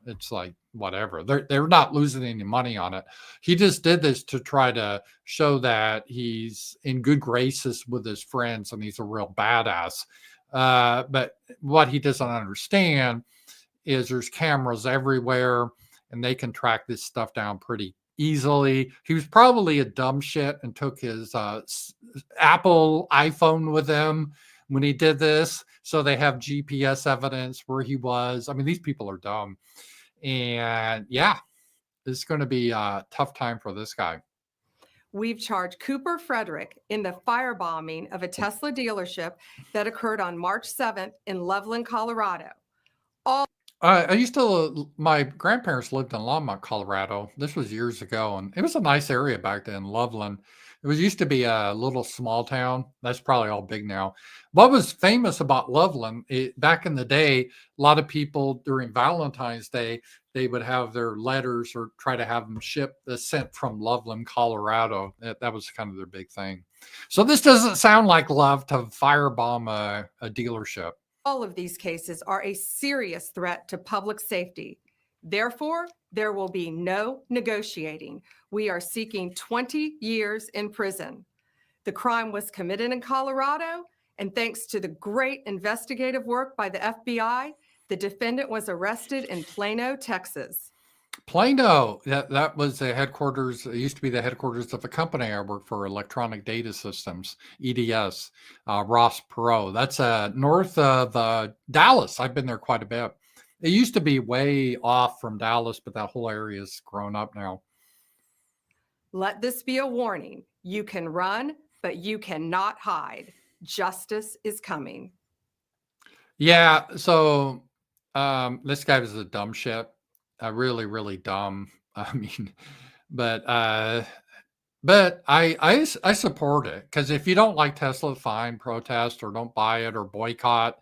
It's like whatever. They're not losing any money on it. He just did this to try to show that he's in good graces with his friends and he's a real badass. But what he doesn't understand is there's cameras everywhere and they can track this stuff down pretty easily. He was probably a dumb shit and took his Apple iPhone with him when he did this. So they have GPS evidence where he was. I mean, these people are dumb. And yeah, it's going to be a tough time for this guy. We've charged Cooper Frederick in the firebombing of a Tesla dealership that occurred on March 7th in Loveland, Colorado. My grandparents lived in Longmont, Colorado. This was years ago, and it was a nice area back then, Loveland. It used to be a little small town. That's probably all big now. What was famous about Loveland, back in the day, a lot of people during Valentine's Day, they would have their letters or try to have them sent from Loveland, Colorado. That was kind of their big thing. So this doesn't sound like love to firebomb a dealership. All of these cases are a serious threat to public safety. Therefore, there will be no negotiating. We are seeking 20 years in prison. The crime was committed in Colorado, and thanks to the great investigative work by the FBI, the defendant was arrested in Plano, Texas. Plano, that was the headquarters. It used to be the headquarters of a company I work for, Electronic Data Systems, EDS, Ross Perot. That's north of Dallas. I've been there quite a bit. It used to be way off from Dallas, but that whole area has grown up now. Let this be a warning. You can run, but you cannot hide. Justice is coming. Yeah, so this guy was a dumb shit. Really, really dumb. I mean, but I support it, because if you don't like Tesla, fine, protest or don't buy it or boycott.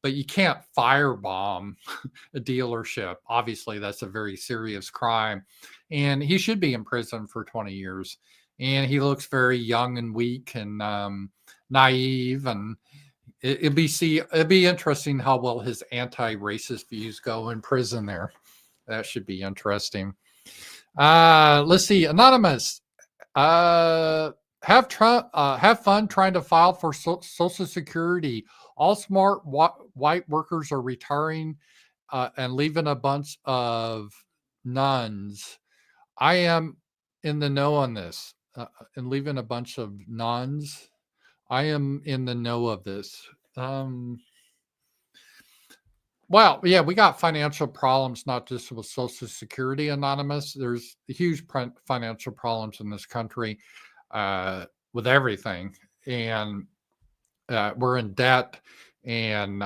But you can't firebomb a dealership. Obviously, that's a very serious crime. And he should be in prison for 20 years. And he looks very young and weak and naive. And it'd be interesting how well his anti-racist views go in prison there. That should be interesting. Let's see. Anonymous. Have fun trying to file for Social Security. All smart white workers are retiring and leaving a bunch of nuns. I am in the know on this. And leaving a bunch of nuns. I am in the know of this. Well, yeah, we got financial problems, not just with Social Security, Anonymous. There's huge financial problems in this country with everything. And we're in debt, and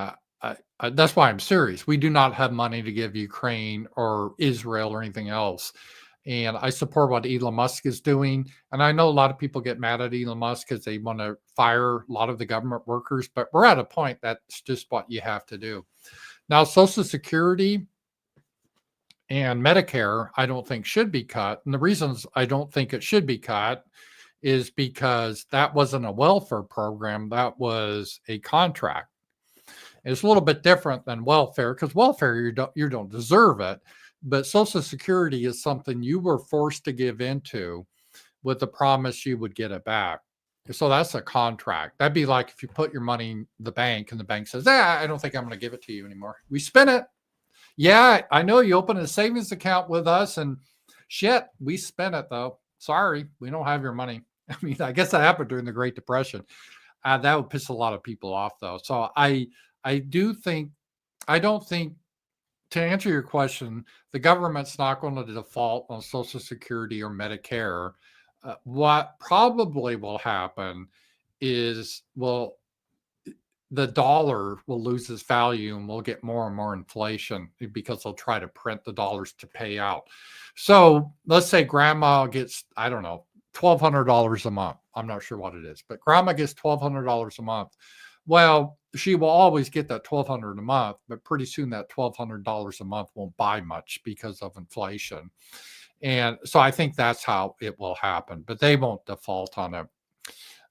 that's why I'm serious. We do not have money to give Ukraine or Israel or anything else. And I support what Elon Musk is doing. And I know a lot of people get mad at Elon Musk because they want to fire a lot of the government workers, but we're at a point that's just what you have to do. Now, Social Security and Medicare, I don't think should be cut. And the reasons I don't think it should be cut is because that wasn't a welfare program. That was a contract. It's a little bit different than welfare, because welfare, you don't deserve it. But Social Security is something you were forced to give into with the promise you would get it back. So that's a contract. That'd be like if you put your money in the bank and the bank says, I don't think I'm going to give it to you anymore. We spent it. Yeah, I know you opened a savings account with us and shit, we spent it though. Sorry, we don't have your money. I mean, I guess that happened during the Great Depression. That would piss a lot of people off though. So I don't think, to answer your question, the government's not going to default on Social Security or Medicare. What probably will happen is, the dollar will lose its value and we'll get more and more inflation because they'll try to print the dollars to pay out. So let's say grandma gets, I don't know, $1,200 a month. I'm not sure what it is, but grandma gets $1,200 a month. Well, she will always get that $1,200 a month, but pretty soon that $1,200 a month won't buy much because of inflation. And so I think that's how it will happen, but they won't default on it.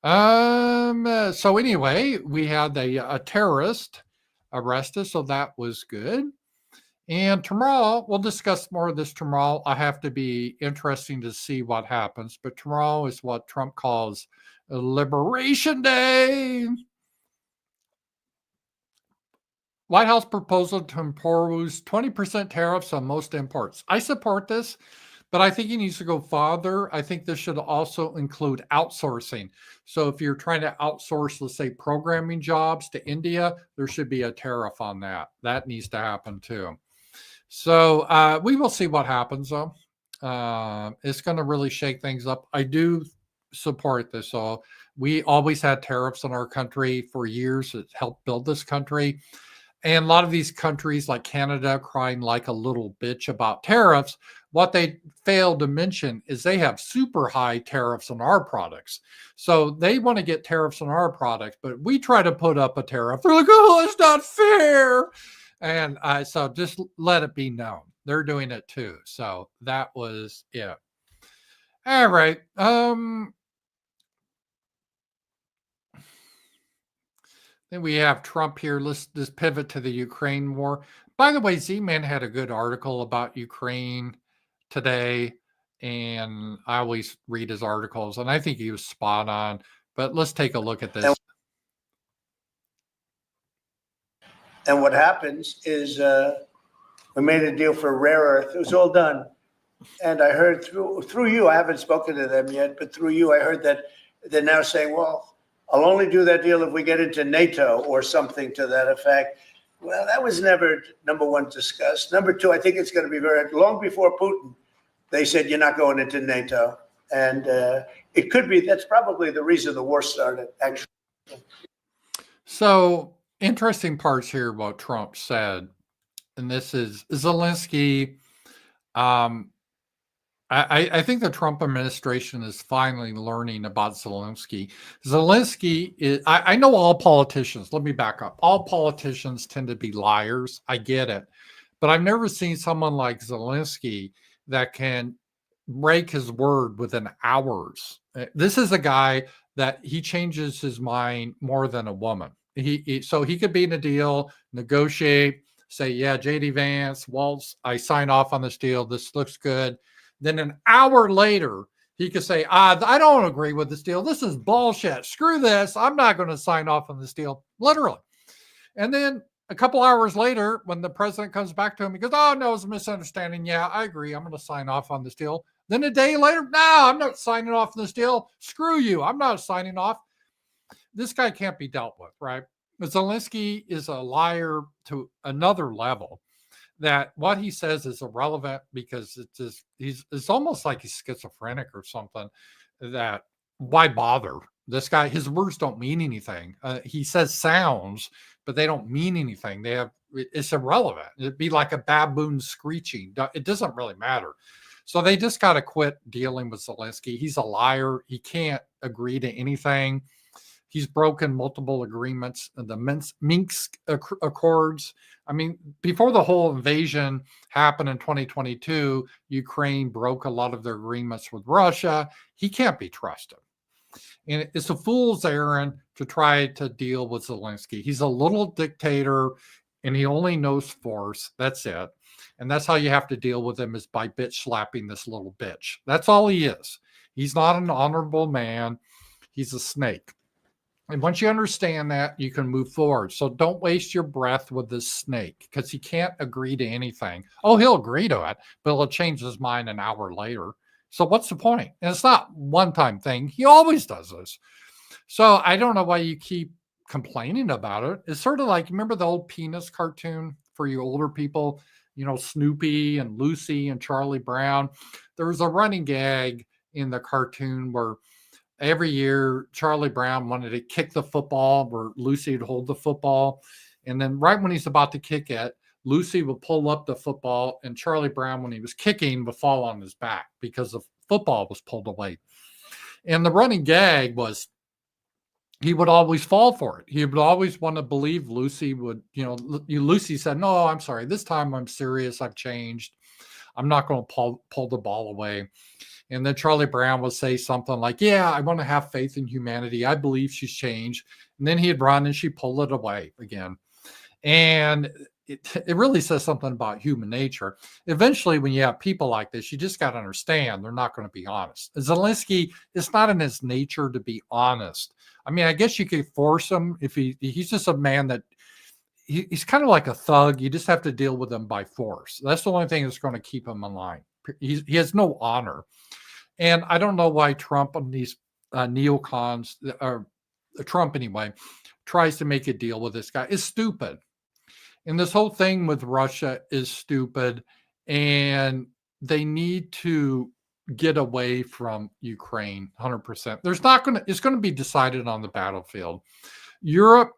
So anyway, we had a terrorist arrested, so that was good. And tomorrow, we'll discuss more of this tomorrow. I have to be interesting to see what happens, but tomorrow is what Trump calls Liberation Day. White House proposal to impose 20% tariffs on most imports. I support this, but I think he needs to go farther. I think this should also include outsourcing. So if you're trying to outsource, let's say, programming jobs to India, there should be a tariff on that. That needs to happen too. So we will see what happens though. It's going to really shake things up. I do support this. So we always had tariffs in our country for years. It helped build this country. And a lot of these countries like Canada crying like a little bitch about tariffs. What they failed to mention is they have super high tariffs on our products. So they want to get tariffs on our products, but we try to put up a tariff. They're like, oh, it's not fair. And so just let it be known. They're doing it too. So that was it. All right. Then we have Trump here. Let's just pivot to the Ukraine war. By the way, Z-Man had a good article about Ukraine today, and I always read his articles, and I think he was spot on. But let's take a look at this. And what happens is we made a deal for rare earth. It was all done. And I heard through you, I haven't spoken to them yet, but through you, I heard that they're now saying, well, I'll only do that deal if we get into NATO or something to that effect. Well, that was never, number one, discussed. Number two, I think it's going to be very long before Putin. They said, you're not going into NATO. And it could be, that's probably the reason the war started, actually. So interesting parts here, what Trump said. And this is Zelensky. I think the Trump administration is finally learning about Zelensky. Zelensky is, I know all politicians, let me back up. All politicians tend to be liars. I get it. But I've never seen someone like Zelensky that can break his word within hours. This is a guy that he changes his mind more than a woman. So he could be in a deal, negotiate, say, yeah, JD Vance, Waltz, I sign off on this deal. This looks good. Then an hour later, he could say, I don't agree with this deal. This is bullshit. Screw this. I'm not going to sign off on this deal. Literally. And then a couple hours later, when the president comes back to him, he goes, oh, no, it's a misunderstanding. Yeah, I agree. I'm going to sign off on this deal. Then a day later, no, I'm not signing off on this deal. Screw you. I'm not signing off. This guy can't be dealt with, right? But Zelensky is a liar to another level. That what he says is irrelevant because it's almost like he's schizophrenic or something. That why bother? This guy, his words don't mean anything. He says sounds, but they don't mean anything. It's irrelevant. It'd be like a baboon screeching. It doesn't really matter. So they just got to quit dealing with Zelensky. He's a liar. He can't agree to anything. He's broken multiple agreements, the Minsk Accords. I mean, before the whole invasion happened in 2022, Ukraine broke a lot of their agreements with Russia. He can't be trusted. And it's a fool's errand to try to deal with Zelensky. He's a little dictator, and he only knows force. That's it. And that's how you have to deal with him, is by bitch slapping this little bitch. That's all he is. He's not an honorable man. He's a snake. And once you understand that, you can move forward. So don't waste your breath with this snake because he can't agree to anything. Oh, he'll agree to it, but he'll change his mind an hour later. So what's the point? And it's not one-time thing. He always does this. So I don't know why you keep complaining about it. It's sort of like, remember the old penis cartoon for you older people? You know, Snoopy and Lucy and Charlie Brown. There was a running gag in the cartoon where every year Charlie Brown wanted to kick the football where Lucy would hold the football. And then right when he's about to kick it, Lucy would pull up the football and Charlie Brown, when he was kicking, would fall on his back because the football was pulled away. And the running gag was he would always fall for it. He would always want to believe Lucy would, Lucy said, no, I'm sorry. This time I'm serious. I've changed. I'm not going to pull the ball away. And then Charlie Brown would say something like, yeah, I want to have faith in humanity. I believe she's changed. And then he'd run and she'd pull it away again. And it really says something about human nature. Eventually, when you have people like this, you just got to understand they're not going to be honest. Zelensky, it's not in his nature to be honest. I mean, I guess you could force him if he's just a man that he's kind of like a thug. You just have to deal with him by force. That's the only thing that's going to keep him in line. He has no honor. And I don't know why Trump and these neocons, or Trump anyway, tries to make a deal with this guy. It's stupid. And this whole thing with Russia is stupid. And they need to get away from Ukraine 100%. It's going to be decided on the battlefield. Europe,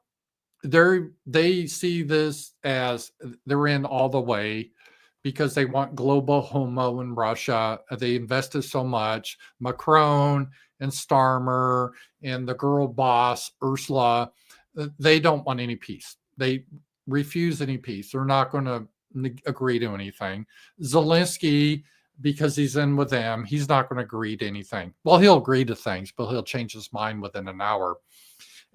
they see this as they're in all the way, because they want global homo in Russia. They invested so much. Macron and Starmer and the girl boss, Ursula, they don't want any peace. They refuse any peace. They're not going to agree to anything. Zelensky, because he's in with them, he's not going to agree to anything. Well, he'll agree to things, but he'll change his mind within an hour.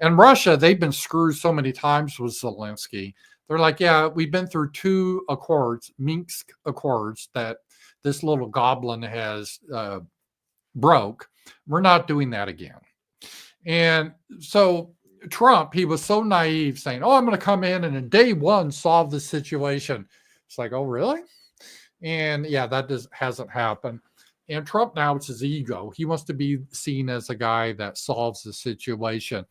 And Russia, they've been screwed so many times with Zelensky. They're like, yeah, we've been through 2 accords, Minsk accords, that this little goblin has broke. We're not doing that again. And so Trump, he was so naive saying, oh, I'm going to come in and in day one solve the situation. It's like, oh, really? And yeah, that hasn't happened. And Trump now, it's his ego. He wants to be seen as a guy that solves the situation.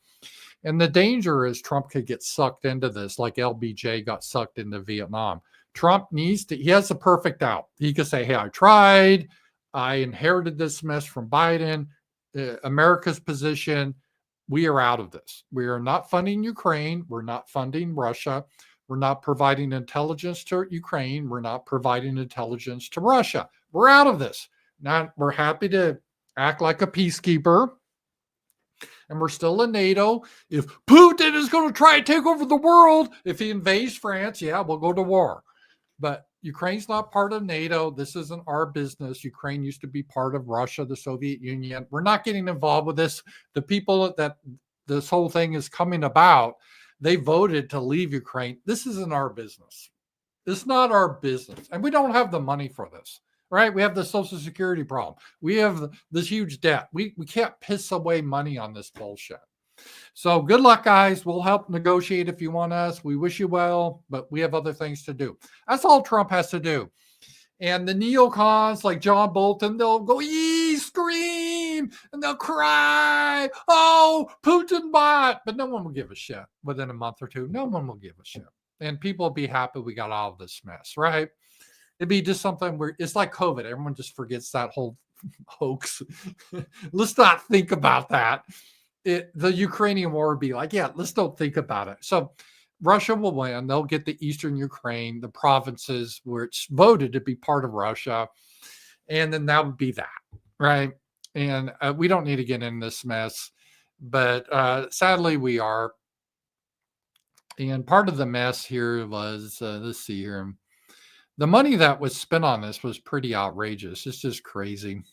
And the danger is Trump could get sucked into this, like LBJ got sucked into Vietnam. Trump he has a perfect out. He could say, hey, I tried. I inherited this mess from Biden. America's position, we are out of this. We are not funding Ukraine. We're not funding Russia. We're not providing intelligence to Ukraine. We're not providing intelligence to Russia. We're out of this. Now, we're happy to act like a peacekeeper. And we're still in NATO. If Putin is going to try and take over the world, if he invades France, yeah, we'll go to war. But Ukraine's not part of NATO. This isn't our business. Ukraine used to be part of Russia, the Soviet Union. We're not getting involved with this. The people that this whole thing is coming about, they voted to leave Ukraine. This isn't our business. It's not our business. And we don't have the money for this. Right? We have the Social Security problem. We have this huge debt. We can't piss away money on this bullshit. So good luck, guys. We'll help negotiate if you want us. We wish you well, but we have other things to do. That's all Trump has to do. And the neocons like John Bolton, they'll go, scream, and they'll cry. Oh, Putin bot. But no one will give a shit within a month or two. No one will give a shit. And people will be happy we got out of this mess, right? It'd be just something where it's like COVID. Everyone just forgets that whole hoax. Let's not think about that. The Ukrainian war would be like, yeah, let's don't think about it. So Russia will win. They'll get the Eastern Ukraine, the provinces where it's voted to be part of Russia. And then that would be that, right? And we don't need to get in this mess. But sadly, we are. And part of the mess here was, let's see here. The money that was spent on this was pretty outrageous. It's just crazy.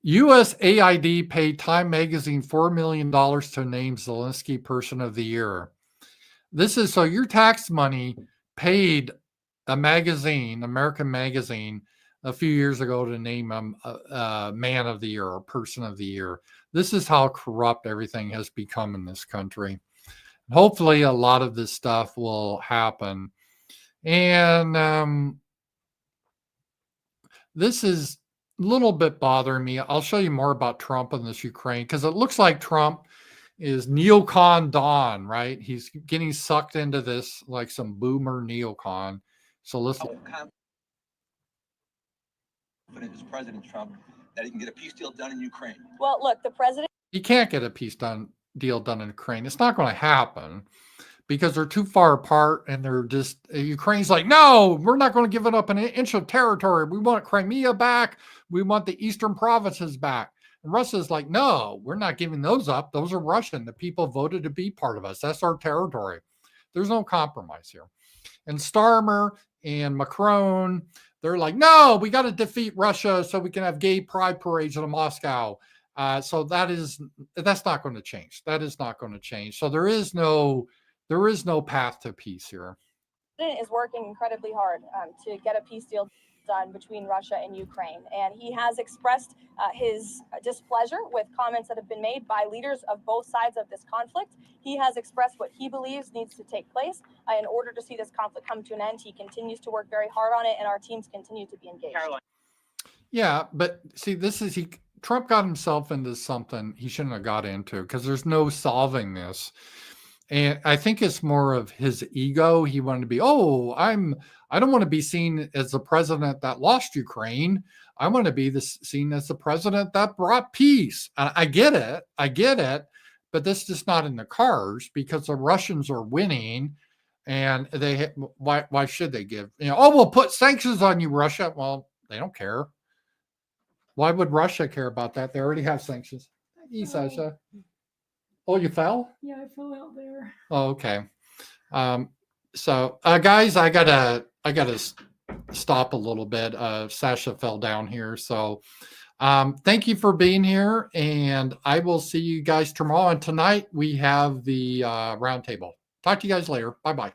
USAID paid Time Magazine $4 million to name Zelensky Person of the Year. This is so your tax money paid a magazine, American magazine, a few years ago to name him a man of the year or person of the year. This is how corrupt everything has become in this country. Hopefully a lot of this stuff will happen. And this is a little bit bothering me. I'll show you more about Trump and this Ukraine, because it looks like Trump is neocon Don, right? He's getting sucked into this like some boomer neocon. So let's confident is President Trump that he can get a peace deal done in Ukraine. Well, look, the president. He can't get a deal done in Ukraine. It's not going to happen because they're too far apart, and they're just Ukraine's like, no, we're not going to give it up an inch of territory. We want Crimea back. We want the eastern provinces back. And Russia's like, no, we're not giving those up. Those are Russian. The people voted to be part of us. That's our territory. There's no compromise here. And Starmer and Macron, they're like, no, we got to defeat Russia so we can have gay pride parades in Moscow. So that's not going to change. That is not going to change. So there is no path to peace here. Is working incredibly hard to get a peace deal done between Russia and Ukraine. And he has expressed his displeasure with comments that have been made by leaders of both sides of this conflict. He has expressed what he believes needs to take place in order to see this conflict come to an end. He continues to work very hard on it, and our teams continue to be engaged. Caroline. Yeah, but see, Trump got himself into something he shouldn't have got into, because there's no solving this. And I think it's more of his ego. He wanted to be, I don't want to be seen as the president that lost Ukraine. I want to be seen as the president that brought peace. I get it, but this is just not in the cards, because the Russians are winning, and why should they give? We'll put sanctions on you, Russia. Well, they don't care. Why would Russia care about that? They already have sanctions. Hey, Sasha. Oh, you fell? Yeah, I fell out there. Oh, okay. So guys, I gotta stop a little bit. Sasha fell down here. So thank you for being here, and I will see you guys tomorrow. And tonight we have the roundtable. Talk to you guys later. Bye-bye.